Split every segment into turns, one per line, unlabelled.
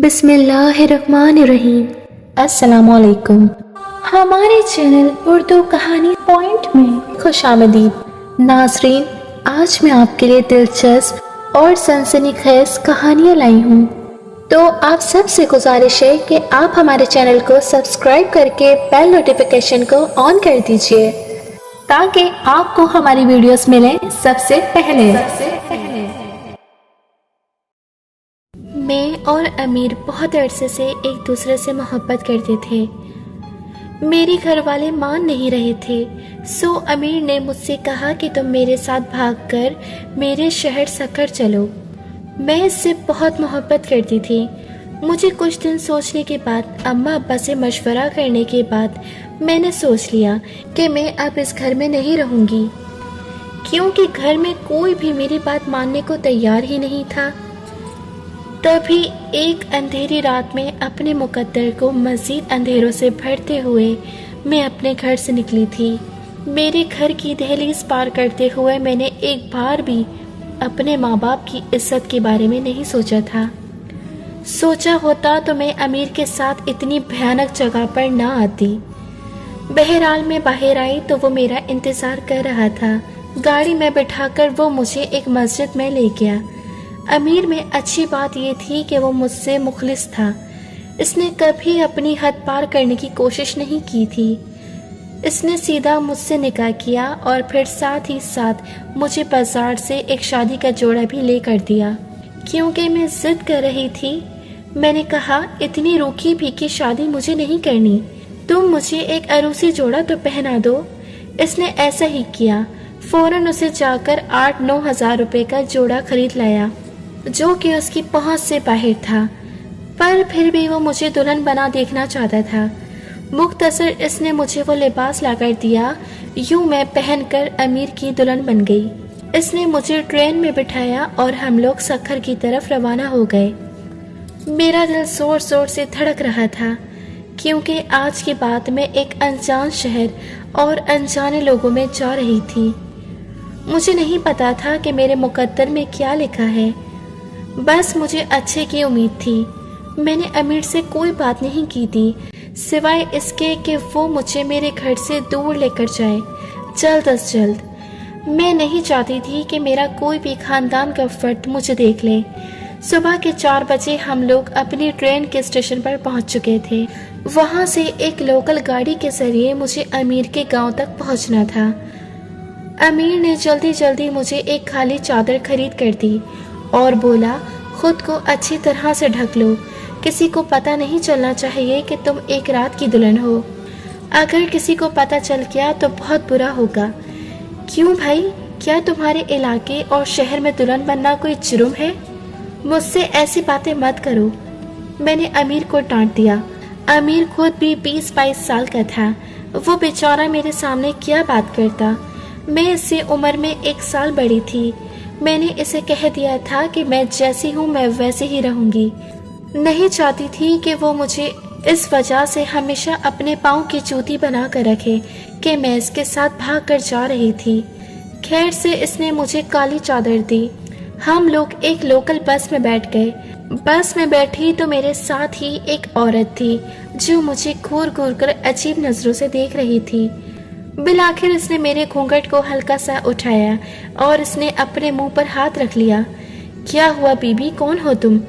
बिस्मिल्लाहिर्रहमानिर्रहीम। अस्सलाम वालेकुम। हमारे चैनल उर्दू कहानी पॉइंट में खुशामदीद। नाज़रीन, आज मैं आपके लिए दिलचस्प और सनसनीखेज कहानियाँ लाई हूँ। तो आप सबसे गुजारिश है कि आप हमारे चैनल को सब्सक्राइब करके बेल नोटिफिकेशन को ऑन कर दीजिए ताकि आपको हमारी वीडियोस मिलें सबसे पहले। मैं और अमीर बहुत अरसे से एक दूसरे से मोहब्बत करते थे। मेरे घर वाले मान नहीं रहे थे, सो अमीर ने मुझसे कहा कि तुम मेरे साथ भागकर मेरे शहर सकर चलो। मैं इससे बहुत मोहब्बत करती थी। मुझे कुछ दिन सोचने के बाद, अम्मा अब्बा से मशवरा करने के बाद मैंने सोच लिया कि मैं अब इस घर में नहीं रहूँगी, क्योंकि घर में कोई भी मेरी बात मानने को तैयार ही नहीं था। तभी एक अंधेरी रात में अपने मुकद्दर को मज़ीद अंधेरों से भरते हुए मैं अपने घर से निकली थी। मेरे घर की दहलीज पार करते हुए मैंने एक बार भी अपने माँ बाप की इज्जत के बारे में नहीं सोचा था। सोचा होता तो मैं अमीर के साथ इतनी भयानक जगह पर ना आती। बहरहाल मैं बाहर आई तो वो मेरा इंतज़ार कर रहा था। गाड़ी में बिठाकर वो मुझे एक मस्जिद में ले गया। अमीर में अच्छी बात ये थी कि वो मुझसे मुखलिस था। इसने कभी अपनी हद पार करने की कोशिश नहीं की थी। इसने सीधा मुझसे निकाह किया और फिर साथ ही साथ मुझे बाजार से एक शादी का जोड़ा भी ले कर दिया। क्योंकि मैं जिद कर रही थी, मैंने कहा इतनी रूखी फीकी शादी मुझे नहीं करनी, तुम मुझे एक अरूसी जोड़ा तो पहना दो। इसने ऐसा ही किया। फौरन उसे जाकर 8-9 हज़ार रुपये का जोड़ा खरीद लाया, जो कि उसकी पहुंच से बाहर था, पर फिर भी वो मुझे दुल्हन बना देखना चाहता था। मुख्तसर इसने मुझे वो लिबास लाकर दिया, यूं मैं पहनकर अमीर की दुल्हन बन गई। इसने मुझे ट्रेन में बिठाया और हम लोग सखर की तरफ रवाना हो गए। मेरा दिल जोर जोर से धड़क रहा था, क्योंकि आज के बाद मैं एक अनजान शहर और अनजाने लोगों में जा रही थी। मुझे नहीं पता था कि मेरे मुकद्दर में क्या लिखा है, बस मुझे अच्छे की उम्मीद थी। मैंने अमीर से कोई बात नहीं की थी, सिवाय इसके कि वो मुझे मेरे घर से दूर लेकर जाए, जल्द अज जल्द। मैं नहीं चाहती थी कि मेरा कोई भी खानदान का फर्द मुझे देख ले। सुबह के 4 बजे हम लोग अपनी ट्रेन के स्टेशन पर पहुंच चुके थे। वहां से एक लोकल गाड़ी के जरिए मुझे अमीर के गांव तक पहुंचना था। अमीर ने जल्दी जल्दी मुझे एक खाली चादर खरीद कर दी और बोला, खुद को अच्छी तरह से ढक लो, किसी को पता नहीं चलना चाहिए कि तुम एक रात की दुल्हन हो। अगर किसी को पता चल गया तो बहुत बुरा होगा। क्यों भाई, क्या तुम्हारे इलाके और शहर में दुल्हन बनना कोई जुर्म है? मुझसे ऐसी बातें मत करो, मैंने अमीर को डांट दिया। अमीर खुद भी 20-22 साल का था। वो बेचारा मेरे सामने क्या बात करता। मैं इससे उम्र में 1 साल बड़ी थी। मैंने इसे कह दिया था कि मैं जैसी हूँ मैं वैसे ही रहूँगी। नहीं चाहती थी कि वो मुझे इस वजह से हमेशा अपने पाँव की जूती बना कर रखे कि मैं इसके साथ भाग कर जा रही थी। खैर से इसने मुझे काली चादर दी। हम लोग एक लोकल बस में बैठ गए। बस में बैठी तो मेरे साथ ही एक औरत थी, जो मुझे घूर घूर कर अजीब नज़रों से देख रही थी। बिलाखिर इसने मेरे घूंघट को हल्का सा उठाया और इसने अपने मुंह पर हाथ रख लिया। क्या हुआ बीबी, कौन हो तुम?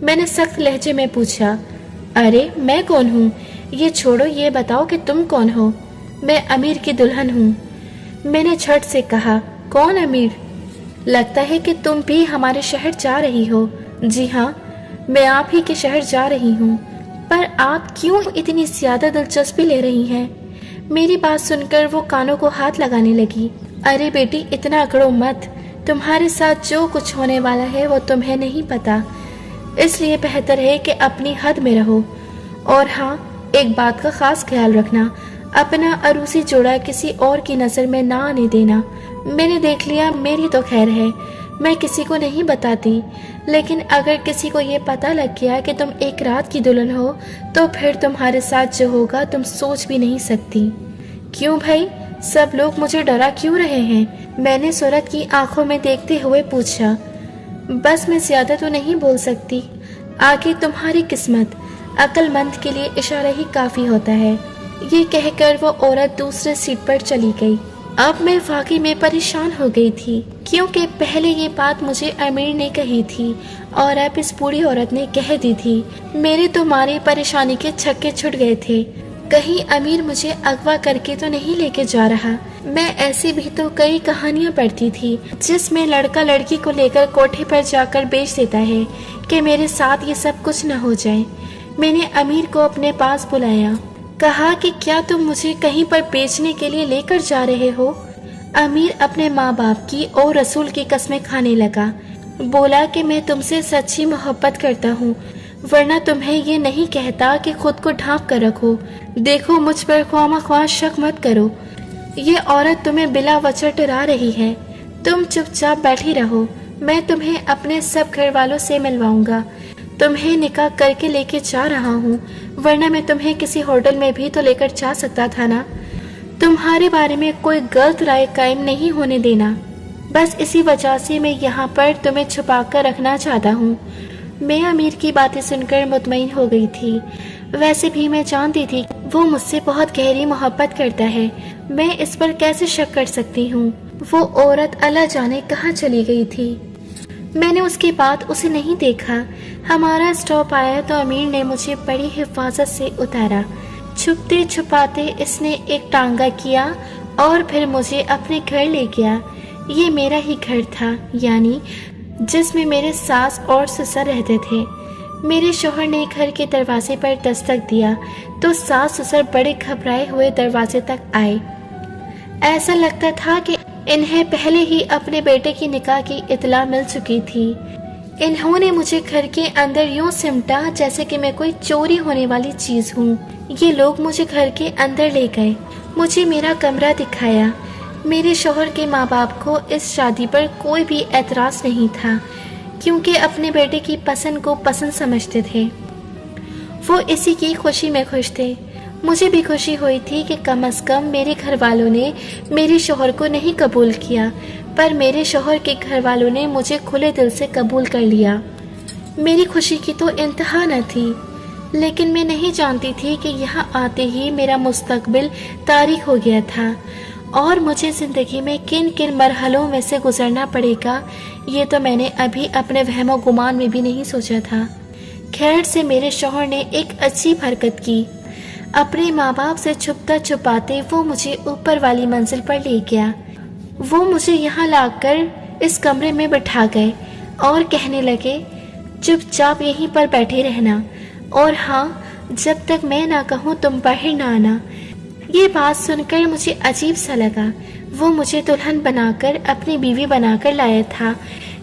मैंने सख्त लहजे में पूछा। अरे मैं कौन हूँ, ये छोड़ो, ये बताओ कि तुम कौन हो? मैं अमीर की दुल्हन हूँ, मैंने झट से कहा। कौन अमीर? लगता है कि तुम भी हमारे शहर जा रही हो। जी हाँ, मैं आप ही के शहर जा रही हूँ, पर आप क्यों इतनी ज़्यादा दिलचस्पी ले रही हैं? मेरी बात सुनकर वो कानों को हाथ लगाने लगी। अरे बेटी, इतना अकड़ो मत, तुम्हारे साथ जो कुछ होने वाला है वो तुम्हें नहीं पता, इसलिए बेहतर है कि अपनी हद में रहो। और हाँ, एक बात का खास ख्याल रखना, अपना अरूसी जोड़ा किसी और की नज़र में ना आने देना। मैंने देख लिया, मेरी तो खैर है, मैं किसी को नहीं बताती, लेकिन अगर किसी को ये पता लग गया कि तुम एक रात की दुल्हन हो, तो फिर तुम्हारे साथ जो होगा तुम सोच भी नहीं सकती। क्यों भाई, सब लोग मुझे डरा क्यों रहे हैं? मैंने सूरत की आंखों में देखते हुए पूछा। बस मैं ज़्यादा तो नहीं बोल सकती, आगे तुम्हारी किस्मत, अक्लमंद के लिए इशारा ही काफ़ी होता है। ये कहकर वो औरत दूसरे सीट पर चली गई। अब मैं वाकई में परेशान हो गई थी, क्योंकि पहले ये बात मुझे अमीर ने कही थी और अब इस बूढ़ी औरत ने कह दी थी। मेरे तो मारे परेशानी के छक्के छुट गए थे। कहीं अमीर मुझे अगवा करके तो नहीं लेके जा रहा। मैं ऐसी भी तो कई कहानियां पढ़ती थी जिसमें लड़का लड़की को लेकर कोठे पर जाकर बेच देता है कि मेरे साथ ये सब कुछ न हो जाए। मैंने अमीर को अपने पास बुलाया, कहा कि क्या तुम मुझे कहीं पर बेचने के लिए लेकर जा रहे हो? अमीर अपने माँ बाप की और रसूल की कसमें खाने लगा। बोला कि मैं तुमसे सच्ची मोहब्बत करता हूँ, वरना तुम्हें ये नहीं कहता कि खुद को ढांप कर रखो। देखो, मुझ पर ख्वामा शक मत करो। ये औरत तुम्हें बिला वजह डरा रही है। तुम चुपचाप बैठी रहो, मैं तुम्हें अपने सब घर वालों से मिलवाऊंगा। तुम्हें निकाह करके लेके जा रहा हूँ, वरना मैं तुम्हें किसी होटल में भी तो लेकर जा सकता था ना। तुम्हारे बारे में कोई गलत राय कायम नहीं होने देना। बस इसी वजह से मैं यहाँ पर तुम्हें छुपा कर रखना चाहता हूँ। मैं अमीर की बातें सुनकर मुतमईन हो गई थी। वैसे भी मैं जानती थी वो मुझसे बहुत गहरी मोहब्बत करता है। मैं इस पर कैसे शक कर सकती हूँ। वो औरत अल्लाह जाने कहाँ चली गई थी। मैंने उसके बाद उसे नहीं देखा। हमारा स्टॉप आया तो अमीर ने मुझे बड़ी हिफाजत से उतारा। छुपते छुपाते इसने एक टांगा किया और फिर मुझे अपने घर ले गया। ये मेरा ही घर था, यानी जिसमें मेरे सास और ससुर रहते थे। मेरे शौहर ने घर के दरवाजे पर दस्तक दिया तो सास ससुर बड़े घबराए हुए दरवाजे तक आए। ऐसा लगता था कि इन्हें पहले ही अपने बेटे की निकाह की इतला मिल चुकी थी। इन्होंने मुझे घर के अंदर यूं सिमटा जैसे कि मैं कोई चोरी होने वाली चीज हूँ। ये लोग मुझे घर के अंदर ले गए, मुझे मेरा कमरा दिखाया। मेरे शौहर के माँ बाप को इस शादी पर कोई भी एतराज नहीं था, क्योंकि अपने बेटे की पसंद को पसंद समझते थे। वो इसी की खुशी में खुश थे। मुझे भी खुशी हुई थी कि कम से कम मेरे घर वालों ने मेरे शौहर को नहीं कबूल किया, पर मेरे शौहर के घर वालों ने मुझे खुले दिल से कबूल कर लिया। मेरी खुशी की तो इंतहा न थी, लेकिन मैं नहीं जानती थी कि यहाँ आते ही मेरा मुस्तकबिल तारीख हो गया था और मुझे ज़िंदगी में किन किन मरहलों में से गुजरना पड़ेगा, ये तो मैंने अभी अपने वहमो गुमान में भी नहीं सोचा था। खैर से मेरे शौहर ने एक अच्छी हरकत की। अपने माँ बाप से छुपता छुपाते वो मुझे ऊपर वाली मंजिल पर ले गया। वो मुझे यहाँ लाकर इस कमरे में बिठा गए और कहने लगे, चुपचाप यहीं पर बैठे रहना, और हाँ, जब तक मैं ना कहूँ तुम बाहर ना आना। ये बात सुनकर मुझे अजीब सा लगा। वो मुझे दुल्हन बनाकर अपनी बीवी बनाकर लाया था,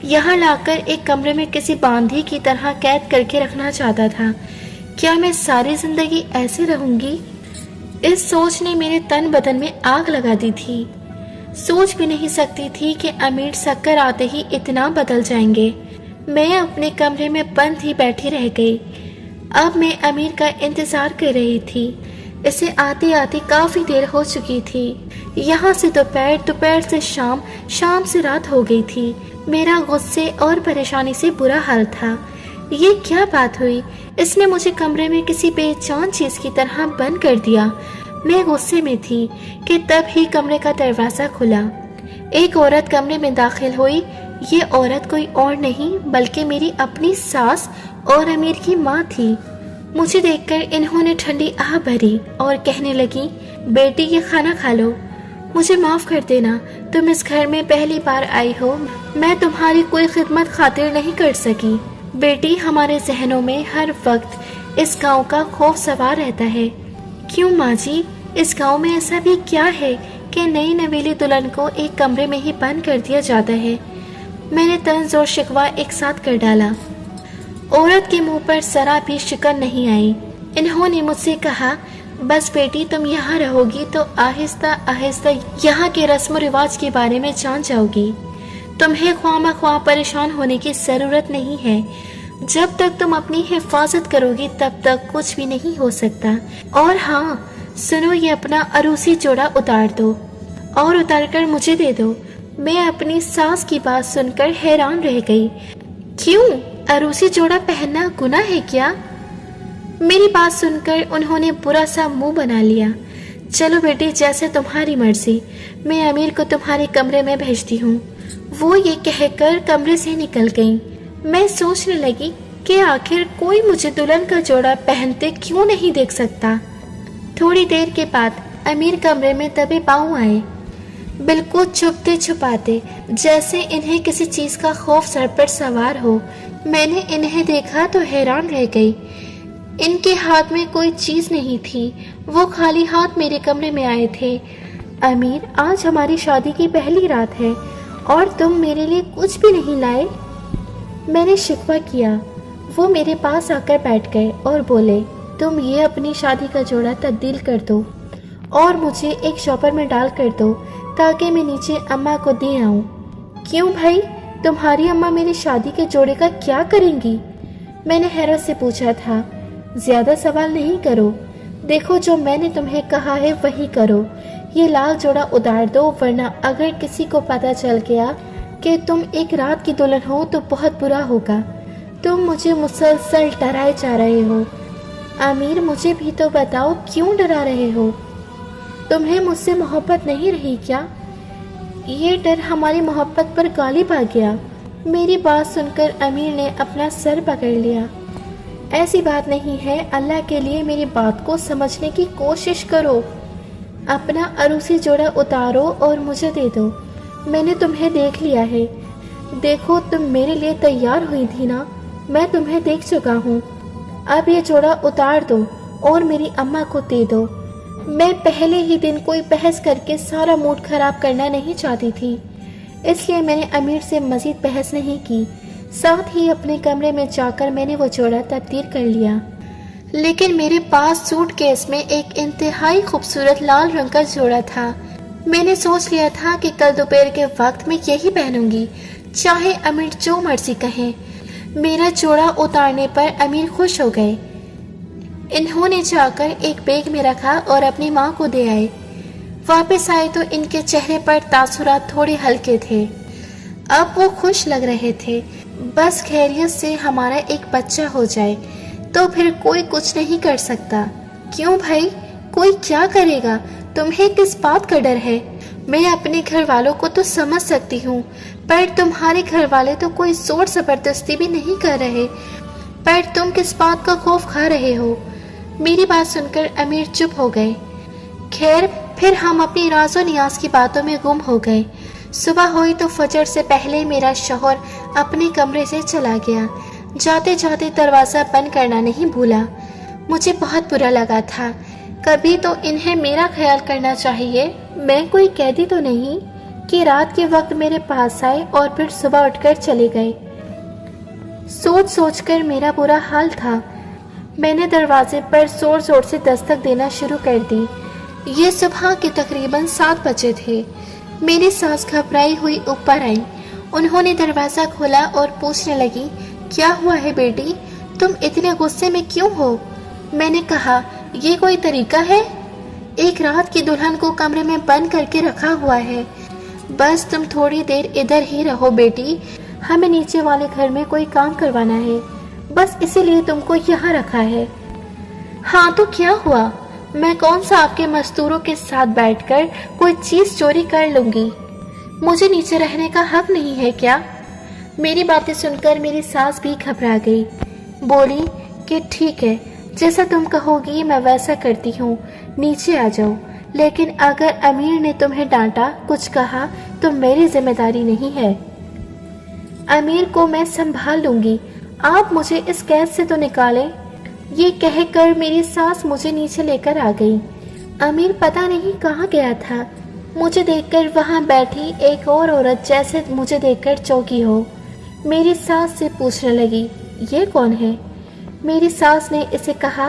यहाँ लाकर एक कमरे में किसी बांधी की तरह कैद करके रखना चाहता था। क्या मैं सारी जिंदगी ऐसे रहूंगी? इस सोच ने मेरे तन बदन में आग लगा दी थी। सोच भी नहीं सकती थी कि अमीर शक्कर आते ही इतना बदल जाएंगे। मैं अपने कमरे में बंद ही बैठी रह गई। अब मैं अमीर का इंतजार कर रही थी। इसे आते आते काफी देर हो चुकी थी। यहाँ से दोपहर, दोपहर से शाम, शाम से रात हो गई थी। मेरा गुस्से और परेशानी से बुरा हाल था। ये क्या बात हुई? इसने मुझे कमरे में किसी बेजान चीज की तरह बंद कर दिया। मैं गुस्से में थी कि तब ही कमरे का दरवाजा खुला। एक औरत कमरे में दाखिल हुई। ये औरत कोई और नहीं बल्कि मेरी अपनी सास और अमीर की माँ थी। मुझे देखकर इन्होंने ठंडी आह भरी और कहने लगी, बेटी ये खाना खा लो। मुझे माफ कर देना, तुम इस घर में पहली बार आई हो। मैं तुम्हारी कोई खिदमत खातिर नहीं कर सकी। बेटी, हमारे जहनों में हर वक्त इस गांव का खौफ सवार रहता है। क्यों माँ जी, इस गांव में ऐसा भी क्या है कि नई नवेली दुल्हन को एक कमरे में ही बंद कर दिया जाता है? मैंने तंज और शिकवा एक साथ कर डाला। औरत के मुंह पर जरा भी शिकन नहीं आई। इन्होंने मुझसे कहा, बस बेटी, तुम यहाँ रहोगी तो आहिस्ता आहिस्ता यहाँ के रस्म रिवाज के बारे में जान जाओगी। तुम्हें ख्वामा ख्वाह परेशान होने की जरूरत नहीं है। जब तक तुम अपनी हिफाजत करोगी तब तक कुछ भी नहीं हो सकता। और हाँ सुनो, ये अपना अरूसी जोड़ा उतार दो और उतार कर मुझे दे दो। मैं अपनी सास की बात सुनकर हैरान रह गई। क्यों? अरूसी जोड़ा पहनना गुनाह है क्या? मेरी बात सुनकर उन्होंने बुरा सा मुंह बना लिया। चलो बेटी, जैसे तुम्हारी मर्जी, मैं अमीर को तुम्हारे कमरे में भेजती हूँ। वो ये कहकर कमरे से निकल गई। मैं सोचने लगी कि आखिर कोई मुझे दुल्हन का जोड़ा पहनते क्यों नहीं देख सकता। थोड़ी देर के बाद अमीर कमरे में दबे पाँव आए, बिल्कुल छुपते छुपाते, जैसे इन्हें किसी चीज का खौफ सर पर सवार हो। मैंने इन्हें देखा तो हैरान रह गई। इनके हाथ में कोई चीज नहीं थी, वो खाली हाथ मेरे कमरे में आए थे। अमीर, आज हमारी शादी की पहली रात है और तुम मेरे लिए कुछ भी नहीं लाए? मैंने शिकवा किया। वो मेरे पास आकर बैठ गए और बोले, तुम ये अपनी शादी का जोड़ा तब्दील कर दो और मुझे एक शॉपर में डाल कर दो ताकि मैं नीचे अम्मा को दे आऊं। क्यों भाई, तुम्हारी अम्मा मेरी शादी के जोड़े का क्या करेंगी? मैंने हैरत से पूछा था। ज्यादा सवाल नहीं करो, देखो जो मैंने तुम्हें कहा है वही करो। ये लाल जोड़ा उतार दो, वरना अगर किसी को पता चल गया कि तुम एक रात की दुल्हन हो तो बहुत बुरा होगा। तुम मुझे मुसलसल डराए जा रहे हो। आमिर, मुझे भी तो बताओ, क्यों डरा रहे हो? तुम्हें मुझसे मोहब्बत नहीं रही क्या? ये डर हमारी मोहब्बत पर गालिब आ गया। मेरी बात सुनकर अमीर ने अपना सर पकड़ लिया। ऐसी बात नहीं है, अल्लाह के लिए मेरी बात को समझने की कोशिश करो। अपना अरूसी जोड़ा उतारो और मुझे दे दो। मैंने तुम्हें देख लिया है। देखो, तुम मेरे लिए तैयार हुई थी ना, मैं तुम्हें देख चुका हूँ। अब ये जोड़ा उतार दो और मेरी अम्मा को दे दो। मैं पहले ही दिन कोई बहस करके सारा मूड खराब करना नहीं चाहती थी, इसलिए मैंने अमीर से मजीद बहस नहीं की। साथ ही अपने कमरे में जाकर मैंने वो जोड़ा तब्दील कर लिया। लेकिन मेरे पास सूटकेस में एक इंतहाई खूबसूरत लाल रंग का जोड़ा था। मैंने सोच लिया था कि कल दोपहर के वक्त मैं यही पहनूंगी, चाहे अमीर जो मर्जी कहें। मेरा जोड़ा उतारने पर अमीर खुश हो गए। इन्होंने जाकर एक बैग में रखा और अपनी माँ को दे आए। वापस आए तो इनके चेहरे पर तासुरात थोड़े हल्के थे। अब वो खुश लग रहे थे। बस खैरियत से हमारा एक बच्चा हो जाए तो फिर कोई कुछ नहीं कर सकता। क्यों भाई, कोई क्या करेगा? तुम्हें किस बात का डर है? मैं अपने घर वालों को तो समझ सकती हूँ, पर तुम्हारे घर वाले तो कोई जोर जबरदस्ती भी नहीं कर रहे। पर तुम किस बात का खौफ खा रहे हो? मेरी बात सुनकर अमीर चुप हो गए। खैर, फिर हम अपनी राज़ो नियाज की बातों में गुम हो गए। सुबह हुई तो फजर से पहले मेरा शौहर अपने कमरे से चला गया। जाते जाते दरवाज़ा बंद करना नहीं भूला। मुझे बहुत बुरा लगा था। कभी तो इन्हें मेरा ख्याल करना चाहिए। मैं कोई कैदी तो नहीं कि रात के वक्त मेरे पास आए और फिर सुबह उठकर चले गए। सोच सोचकर मेरा बुरा हाल था। मैंने दरवाजे पर जोर जोर से दस्तक देना शुरू कर दी। ये सुबह के तकरीबन 7 बजे थे। मेरी सास घबराई हुई ऊपर आई। उन्होंने दरवाज़ा खोला और पूछने लगी, क्या हुआ है बेटी, तुम इतने गुस्से में क्यों हो? मैंने कहा, ये कोई तरीका है? एक रात की दुल्हन को कमरे में बंद करके रखा हुआ है। बस तुम थोड़ी देर इधर ही रहो बेटी, हमें नीचे वाले घर में कोई काम करवाना है, बस इसीलिए तुमको यहाँ रखा है। हाँ तो क्या हुआ? मैं कौन सा आपके मजदूरों के साथ बैठकर कोई चीज चोरी कर लूंगी? मुझे नीचे रहने का हक नहीं है क्या? मेरी बातें सुनकर मेरी सास भी घबरा गई। बोली कि ठीक है, जैसा तुम कहोगी मैं वैसा करती हूँ, नीचे आ जाओ। लेकिन अगर अमीर ने तुम्हें डांटा, कुछ कहा, तो मेरी जिम्मेदारी नहीं है। अमीर को मैं संभाल लूंगी, आप मुझे इस कैद से तो निकालें। ये कहकर मेरी सास मुझे नीचे लेकर आ गई। अमीर पता नहीं कहाँ गया था। मुझे देखकर वहाँ बैठी एक और औरत जैसे मुझे देखकर चौंकी हो। मेरी सास से पूछने लगी, ये कौन है? मेरी सास ने इसे कहा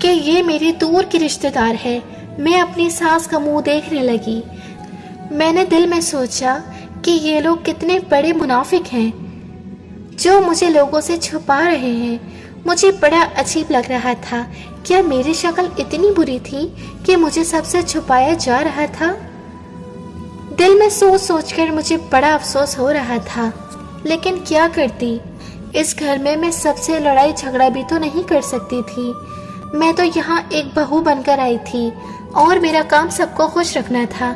कि ये मेरी दूर की रिश्तेदार है। मैं अपनी सास का मुंह देखने लगी। मैंने दिल में सोचा कि ये लोग कितने बड़े मुनाफिक हैं जो मुझे लोगों से छुपा रहे हैं। मुझे बड़ा अजीब लग रहा था। क्या मेरी शक्ल इतनी बुरी थी कि मुझे सबसे छुपाया जा रहा था? दिल में सोच सोचकर मुझे बड़ा अफसोस हो रहा था, लेकिन क्या करती? इस घर में मैं सबसे लड़ाई झगड़ा भी तो नहीं कर सकती थी। मैं तो यहाँ एक बहू बनकर आई थी और मेरा काम सबको खुश रखना था,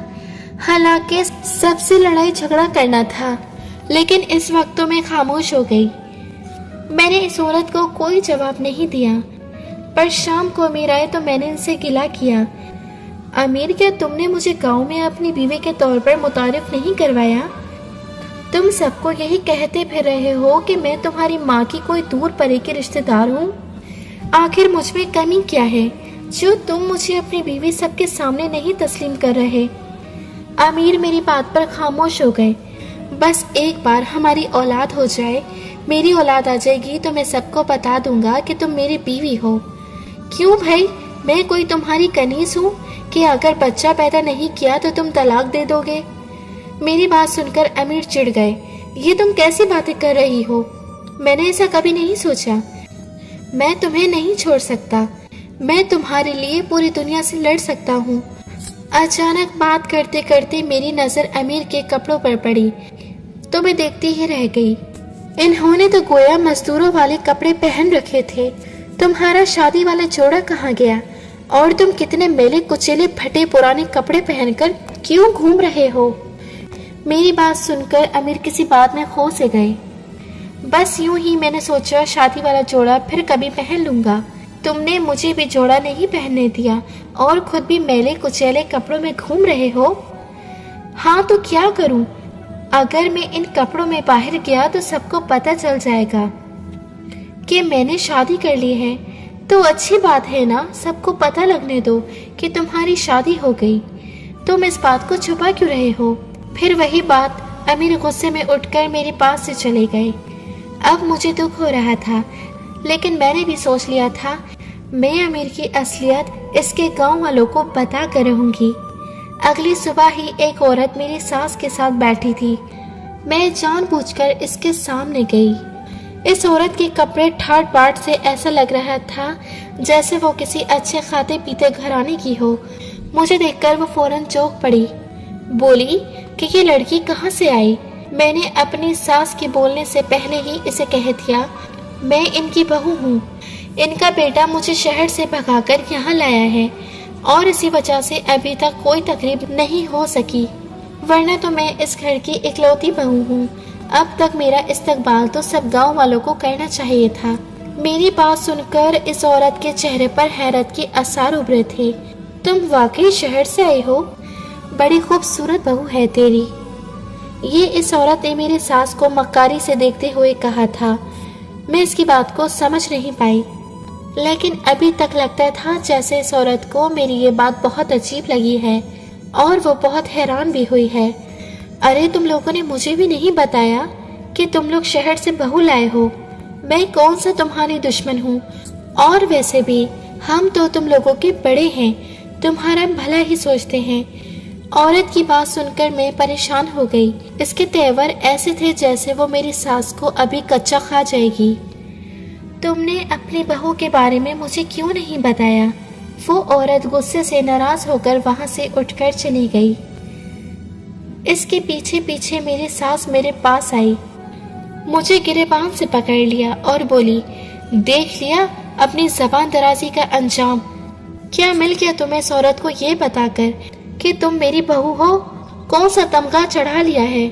हालांकि सबसे लड़ाई झगड़ा करना था। लेकिन इस वक्त तो मैं खामोश हो गई। मैंने इस औरत को कोई जवाब नहीं दिया, पर शाम को अमीर आए तो मैंने इनसे गिला किया। अमीर, क्या तुमने मुझे गांव में अपनी बीवी के तौर पर मुतारिफ नहीं करवाया? तुम सबको यही कहते फिर रहे हो कि मैं तुम्हारी माँ की कोई दूर परे की रिश्तेदार हूँ। आखिर मुझ में कमी क्या है जो तुम मुझे अपनी बीवी सबके सामने नहीं तस्लीम कर रहे? अमीर मेरी बात पर खामोश हो गए। बस एक बार हमारी औलाद हो जाए, मेरी औलाद आ जाएगी तो मैं सबको बता दूंगा कि तुम मेरी बीवी हो। क्यों भाई, मैं कोई तुम्हारी कनीज हूँ कि अगर बच्चा पैदा नहीं किया तो तुम तलाक दे दोगे? मेरी बात सुनकर अमीर चिढ़ गए। ये तुम कैसी बातें कर रही हो? मैंने ऐसा कभी नहीं सोचा। मैं तुम्हें नहीं छोड़ सकता। मैं तुम्हारे लिए पूरी दुनिया से लड़ सकता हूँ। अचानक बात करते करते मेरी नजर अमीर के कपड़ों पर पड़ी तो मैं देखती ही रह गई। इन्होंने तो गोया मजदूरों वाले कपड़े पहन रखे थे। तुम्हारा शादी वाला जोड़ा कहाँ गया? और तुम कितने मेले कुचेले फटे पुराने कपड़े पहनकर क्यों घूम रहे हो? मेरी बात सुनकर अमीर किसी बात में खो से गए। बस यूं ही मैंने सोचा शादी वाला जोड़ा फिर कभी पहन लूंगा। तुमने मुझे भी जोड़ा नहीं पहनने दिया और खुद भी मेले कुचेले कपड़ों में घूम रहे हो। हाँ तो क्या करूं? अगर मैं इन कपड़ों में बाहर गया तो सबको पता चल जाएगा कि मैंने शादी कर ली है। तो अच्छी बात है ना, सबको पता लगने दो कि तुम्हारी शादी हो गई। तुम इस बात को छुपा क्यों रहे हो? फिर वही बात, अमीर गुस्से में उठकर मेरे पास से चले गए। अब मुझे दुख हो रहा था, लेकिन मैंने भी सोच लिया था मैं अमीर की असलियत इसके गांव वालों को बता कर रहूंगी। अगली सुबह ही एक औरत मेरी सास के साथ बैठी थी। मैं जानबूझकर इसके सामने गई। इस औरत के कपड़े ठाट बाट से ऐसा लग रहा था जैसे वो किसी अच्छे खाते पीते घराने की हो। मुझे देखकर वो फौरन चौंक पड़ी। बोली कि ये लड़की कहाँ से आई? मैंने अपनी सास के बोलने से पहले ही इसे कह दिया, मैं इनकी बहू हूँ। इनका बेटा मुझे शहर से भगाकर यहाँ लाया है और इसी वजह से अभी तक कोई तकरीब नहीं हो सकी, वरना तो मैं इस घर की इकलौती बहू हूँ। अब तक मेरा इस्तकबाल तो सब गांव वालों को करना चाहिए था। मेरी बात सुनकर इस औरत के चेहरे पर हैरत के आसार उभरे थे। तुम वाकई शहर से आई हो? बड़ी खूबसूरत बहू है तेरी। ये इस औरत ने मेरी सास को मक्कारी से देखते हुए कहा था। मैं इसकी बात को समझ नहीं पाई, लेकिन अभी तक लगता था जैसे इस औरत को मेरी ये बात बहुत अजीब लगी है और वो बहुत हैरान भी हुई है। अरे तुम लोगों ने मुझे भी नहीं बताया कि तुम लोग शहर से बहू लाए हो। मैं कौन सा तुम्हारी दुश्मन हूँ? और वैसे भी हम तो तुम लोगों के बड़े हैं, तुम्हारा भला ही सोचते हैं। औरत की बात सुनकर मैं परेशान हो गई। इसके तेवर ऐसे थे जैसे वो मेरी सास को अभी कच्चा खा जाएगी। तुमने अपनी बहू के बारे में मुझे क्यों नहीं बताया? वो औरत गुस्से से नाराज होकर वहां से उठकर चली गई। इसके पीछे पीछे मेरी सास मेरे पास आई, मुझे गिरेबान से पकड़ लिया और बोली, देख लिया अपनी जबान दराजी का अंजाम। क्या मिल गया तुम्हें इस औरत को ये बताकर कि तुम मेरी बहू हो? कौन सा तमगा चढ़ा लिया है?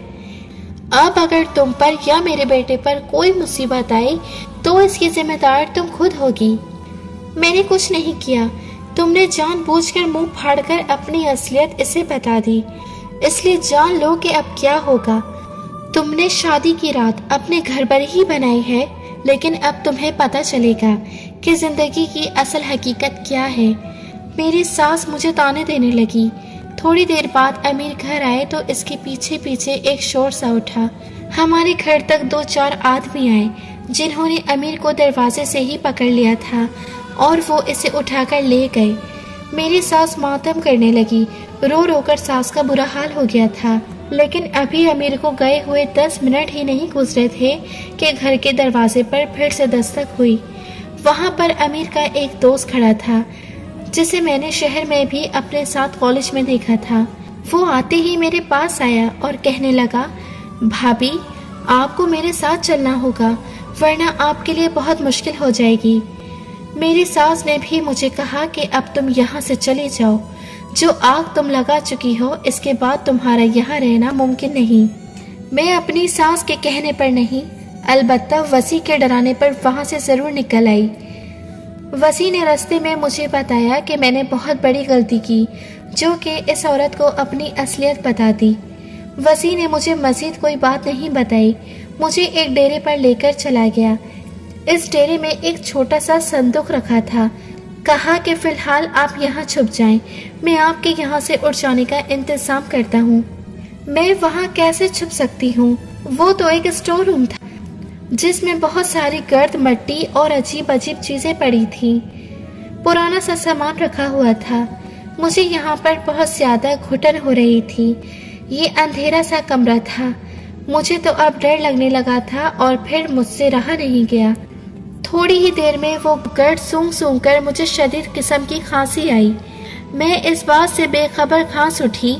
अब अगर तुम पर या मेरे बेटे पर कोई मुसीबत आई तो इसकी जिम्मेदार तुम खुद होगी। मैंने कुछ नहीं किया, तुमने जानबूझकर मुंह फाड़कर अपनी असलियत इसे बता दी, इसलिए जान लो कि अब क्या होगा। तुमने शादी की रात अपने घर पर ही बनाई है, लेकिन अब तुम्हें पता चलेगा कि जिंदगी की असल हकीकत क्या है। मेरी सास मुझे ताने देने लगी। थोड़ी देर बाद अमीर घर आए तो इसके पीछे पीछे एक शोर सा उठा। हमारे घर तक 2-4 आदमी आए जिन्होंने अमीर को दरवाजे से ही पकड़ लिया था और वो इसे उठाकर ले गए। मेरी सास मातम करने लगी। रो रो कर सास का बुरा हाल हो गया था, लेकिन अभी अमीर को गए हुए 10 मिनट ही नहीं गुजरे थे कि घर के दरवाजे पर फिर से दस्तक हुई। वहां पर अमीर का एक दोस्त खड़ा था जिसे मैंने शहर में भी अपने साथ कॉलेज में देखा था। वो आते ही मेरे पास आया और कहने लगा, भाभी आपको मेरे साथ चलना होगा। ورنہ آپ کے لیے بہت مشکل ہو جائے گی۔ میری ساس نے بھی مجھے کہا کہ اب تم یہاں سے چلے جاؤ، جو آگ تم لگا چکی ہو اس کے بعد تمہارا یہاں رہنا ممکن نہیں۔ میں اپنی ساس کے کہنے پر نہیں، البتہ وسیع کے ڈرانے پر وہاں سے ضرور نکل آئی۔ وسیع نے راستے میں مجھے بتایا کہ میں نے بہت بڑی غلطی کی، جو کہ اس عورت کو اپنی اصلیت بتا دی۔ وسیع نے مجھے مزید کوئی بات نہیں بتائی، مجھے ایک ڈیرے پر لے کر چلا گیا۔ اس ڈیرے میں ایک چھوٹا سا صندوق رکھا تھا، کہا کہ فی الحال آپ یہاں چھپ جائیں، میں آپ کے یہاں سے اٹھ جانے کا انتظام کرتا ہوں۔ میں وہاں کیسے چھپ سکتی ہوں؟ وہ تو ایک اسٹور روم تھا جس میں بہت ساری گرد مٹی اور عجیب عجیب چیزیں پڑی تھیں، پرانا سا سامان رکھا ہوا تھا۔ مجھے یہاں پر بہت زیادہ گھٹن ہو رہی تھی، یہ اندھیرا سا کمرہ تھا، مجھے تو اب ڈر لگنے لگا تھا اور پھر مجھ سے رہا نہیں گیا۔ تھوڑی ہی دیر میں وہ گرد سونگ سونگ کر مجھے شدید قسم کی کھانسی آئی۔ میں اس بات سے بے خبر کھانس اٹھی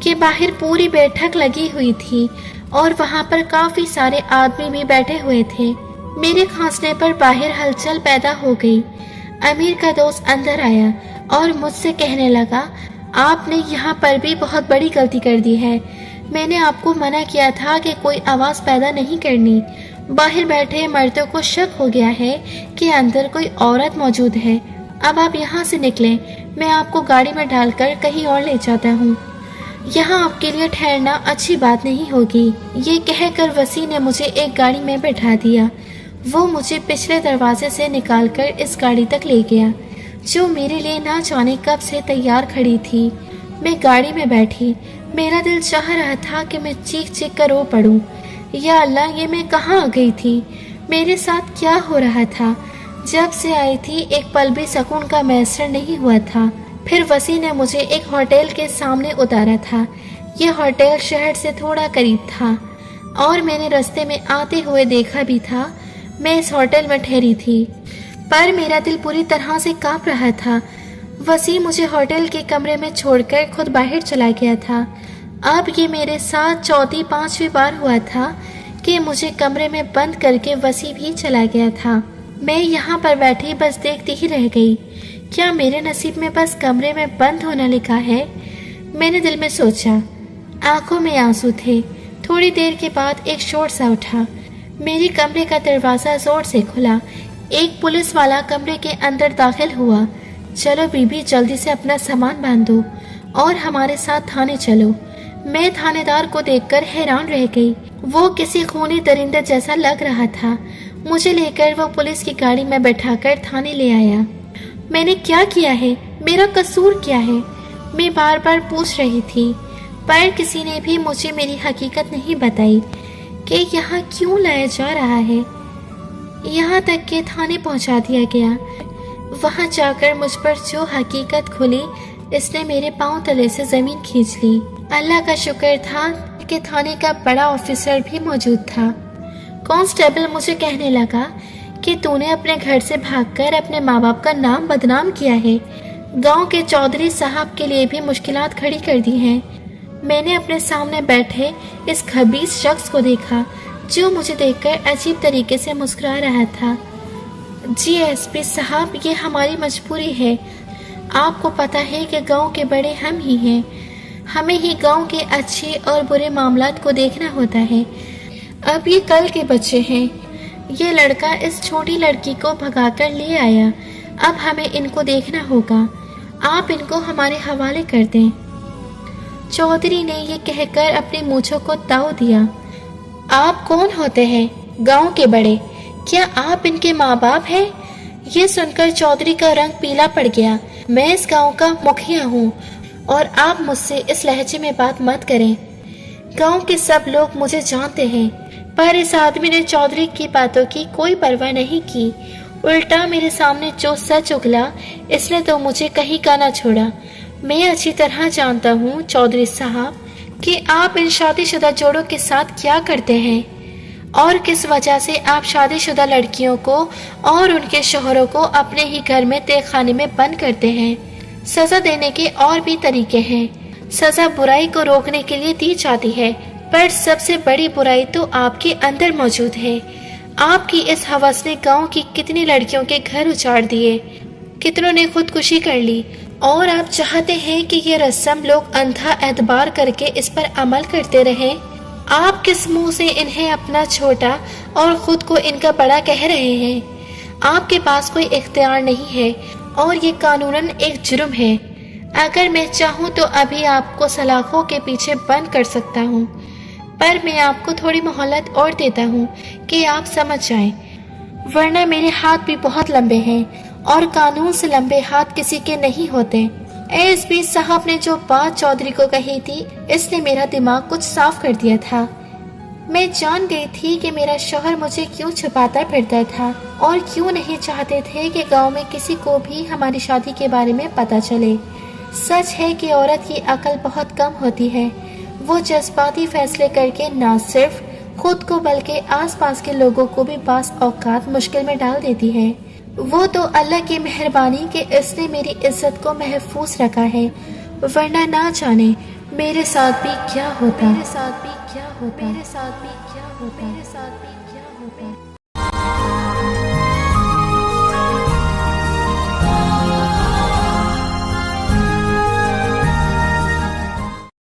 کہ باہر پوری بیٹھک لگی ہوئی تھی اور وہاں پر کافی سارے آدمی بھی بیٹھے ہوئے تھے۔ میرے کھانسنے پر باہر ہلچل پیدا ہو گئی۔ امیر کا دوست اندر آیا اور مجھ سے کہنے لگا، آپ نے یہاں پر بھی بہت بڑی غلطی کر دی ہے، میں نے آپ کو منع کیا تھا کہ کوئی آواز پیدا نہیں کرنی۔ باہر بیٹھے مردوں کو شک ہو گیا ہے کہ اندر کوئی عورت موجود ہے۔ اب آپ یہاں سے نکلیں، میں آپ کو گاڑی میں ڈال کر کہیں اور لے جاتا ہوں، یہاں آپ کے لیے ٹھہرنا اچھی بات نہیں ہوگی۔ یہ کہہ کر وسیع نے مجھے ایک گاڑی میں بٹھا دیا۔ وہ مجھے پچھلے دروازے سے نکال کر اس گاڑی تک لے گیا، جو میرے لیے نہ جانے کب سے تیار کھڑی تھی۔ میں گاڑی میں بیٹھی، میرا دل چاہ رہا تھا کہ میں چیخ چیخ کر رو پڑوں۔ یا اللہ، یہ میں کہاں آ گئی تھی؟ میرے ساتھ کیا ہو رہا تھا؟ جب سے آئی تھی ایک پل بھی سکون کا میسر نہیں ہوا تھا۔ پھر وسیع نے مجھے ایک ہوٹل کے سامنے اتارا تھا۔ یہ ہوٹل شہر سے تھوڑا قریب تھا اور میں نے راستے میں آتے ہوئے دیکھا بھی تھا۔ میں اس ہوٹل میں ٹھہری تھی، پر میرا دل پوری طرح سے کانپ رہا تھا۔ وسیع مجھے ہوٹل کے کمرے میں چھوڑ کر خود باہر چلا گیا تھا۔ اب یہ میرے ساتھ چوتھی پانچویں بار ہوا تھا کہ مجھے کمرے میں بند کر کے وسیع بھی چلا گیا تھا۔ میں یہاں پر بیٹھی بس دیکھتی ہی رہ گئی۔ کیا میرے نصیب میں بس کمرے میں بند ہونا لکھا ہے؟ میں نے دل میں سوچا۔ آنکھوں میں آنسو تھے۔ تھوڑی دیر کے بعد ایک شور سا اٹھا، میری کمرے کا دروازہ زور سے کھلا۔ ایک پولیس والا کمرے کے اندر داخل ہوا۔ چلو بی بی، جلدی سے اپنا سامان باندھو اور ہمارے ساتھ تھانے چلو۔ میں تھانے دار کو دیکھ کر حیران رہ گئی۔ وہ کسی خونی درندے جیسا لگ رہا تھا۔ مجھے لے کر وہ پولیس کی گاڑی میں بٹھا کر تھانے لے آیا۔ میں نے کیا کیا ہے؟ میرا قصور کیا ہے؟ میں بار بار پوچھ رہی تھی، پر کسی نے بھی مجھے میری حقیقت نہیں بتائی کہ یہاں کیوں لایا جا رہا ہے۔ یہاں تک کہ تھانے پہنچا دیا گیا۔ وہاں جا کر مجھ پر جو حقیقت کھلی، اس نے میرے پاؤں تلے سے زمین کھینچ لی۔ اللہ کا شکر تھا کہ تھانے کا بڑا آفیسر بھی موجود تھا۔ کانسٹیبل مجھے کہنے لگا کہ تو نے اپنے گھر سے بھاگ کر اپنے ماں باپ کا نام بدنام کیا ہے، گاؤں کے چودھری صاحب کے لیے بھی مشکلات کھڑی کر دی ہیں۔ میں نے اپنے سامنے بیٹھے اس خبیث شخص کو دیکھا جو مجھے دیکھ کر عجیب طریقے سے مسکرا رہا تھا۔ جی ایس پی صاحب، یہ ہماری مجبوری ہے۔ آپ کو پتہ ہے کہ گاؤں کے بڑے ہم ہی ہیں، ہمیں ہی گاؤں کے اچھے اور برے معاملات کو دیکھنا ہوتا ہے۔ اب یہ کل کے بچے ہیں، یہ لڑکا اس چھوٹی لڑکی کو بھگا کر لے آیا، اب ہمیں ان کو دیکھنا ہوگا، آپ ان کو ہمارے حوالے کر دیں۔ چودھری نے یہ کہہ کر اپنی مونچھوں کو تاؤ دیا۔ آپ کون ہوتے ہیں؟ گاؤں کے بڑے؟ کیا آپ ان کے ماں باپ ہیں؟ یہ سن کر چودھری کا رنگ پیلا پڑ گیا۔ میں اس گاؤں کا مکھیا ہوں اور آپ مجھ سے اس لہجے میں بات مت کریں۔ گاؤں کے سب لوگ مجھے جانتے ہیں، پر اس آدمی نے چودھری کی باتوں کی کوئی پرواہ نہیں کی، الٹا میرے سامنے جو سچ اگلا اس نے تو مجھے کہیں کا نہ چھوڑا۔ میں اچھی طرح جانتا ہوں چودھری صاحب کہ آپ ان شادی شدہ جوڑوں کے ساتھ کیا کرتے ہیں اور کس وجہ سے آپ شادی شدہ لڑکیوں کو اور ان کے شوہروں کو اپنے ہی گھر میں تہہ خانے میں بند کرتے ہیں۔ سزا دینے کے اور بھی طریقے ہیں۔ سزا برائی کو روکنے کے لیے دی جاتی ہے، پر سب سے بڑی برائی تو آپ کے اندر موجود ہے۔ آپ کی اس ہوس نے گاؤں کی کتنی لڑکیوں کے گھر اجاڑ دیے، کتنوں نے خودکشی کر لی، اور آپ چاہتے ہیں کہ یہ رسم لوگ اندھا اعتبار کر کے اس پر عمل کرتے رہیں؟ آپ کس منہ سے انہیں اپنا چھوٹا اور خود کو ان کا بڑا کہہ رہے ہیں؟ آپ کے پاس کوئی اختیار نہیں ہے اور یہ قانوناً ایک جرم ہے۔ اگر میں چاہوں تو ابھی آپ کو سلاخوں کے پیچھے بند کر سکتا ہوں، پر میں آپ کو تھوڑی مہلت اور دیتا ہوں کہ آپ سمجھ جائیں، ورنہ میرے ہاتھ بھی بہت لمبے ہیں اور قانون سے لمبے ہاتھ کسی کے نہیں ہوتے۔ ایس پی صاحب نے جو بات چودھری کو کہی تھی، اس نے میرا دماغ کچھ صاف کر دیا تھا۔ میں جان گئی تھی کہ میرا شوہر مجھے کیوں چھپاتا پھرتا تھا اور کیوں نہیں چاہتے تھے کہ گاؤں میں کسی کو بھی ہماری شادی کے بارے میں پتہ چلے۔ سچ ہے کہ عورت کی عقل بہت کم ہوتی ہے، وہ جذباتی فیصلے کر کے نہ صرف خود کو بلکہ آس پاس کے لوگوں کو بھی بعض اوقات مشکل میں ڈال دیتی ہے۔ وہ تو اللہ کی مہربانی کہ اس نے میری عزت کو محفوظ رکھا ہے، ورنہ نہ جانے میرے ساتھ بھی کیا ہوتا۔